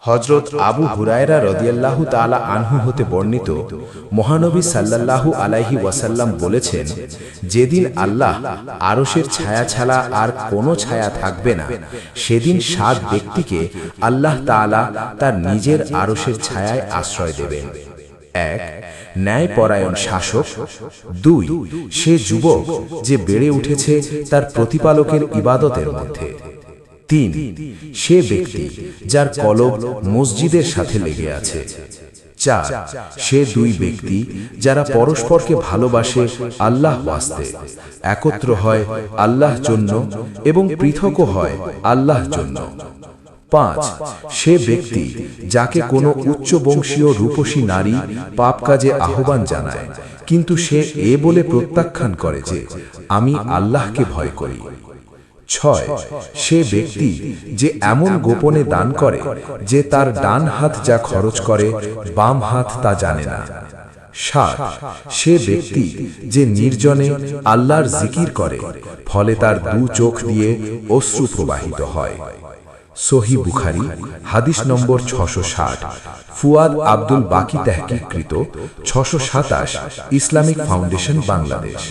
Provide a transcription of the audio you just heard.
হযরত আবু হুরায়রা রাদিয়াল্লাহু তাআলা আনহু হতে বর্ণিত, মহানবী সাল্লাল্লাহু আলাইহি ওয়াসাল্লাম বলেছেন, যেদিন আল্লাহ আরশের ছায়া ছাড়া আর কোনো ছায়া থাকবে না, সেদিন ৭ ব্যক্তিকে আল্লাহ তাআলা তার নিজের আরশের ছায়ায় আশ্রয় দেবেন। ১. ন্যায়পরায়ণ শাসক। ২. সে যুবক যে বেড়ে উঠেছে তার প্রতিপালকের ইবাদতের মধ্যে। ৩. সে ব্যক্তি যার কলব মসজিদের সাথে লেগে আছে। ৪. সে ২ ব্যক্তি যারা পরস্পরকে ভালোবাসে আল্লাহ ওয়াস্তে, একত্র হয় আল্লাহ জন্য এবং পৃথকও হয় আল্লাহ জন্য। ৫. সে ব্যক্তি যাকে কোনো উচ্চবংশীয় রূপসী নারী পাপ কাজে আহ্বান জানায়, কিন্তু সে এ বলে প্রত্যাখ্যান করে যে আমি আল্লাহকে ভয় করি। ৬. সে ব্যক্তি যে এমন গোপনে দান করে যে তার ডান হাত যা খরচ করে বাম হাত তা জানে না। ৭. সে ব্যক্তি যে নির্জনে আল্লাহর জিকির করে, ফলে তার ২ চোখ দিয়ে অশ্রু প্রবাহিত হয়। সহিহ বুখারী, হাদিস নম্বর ৬৬০। ফুয়াদ আব্দুল বাকি তাহকিককৃত, ৬২৭, ইসলামিক ফাউন্ডেশন, বাংলাদেশ।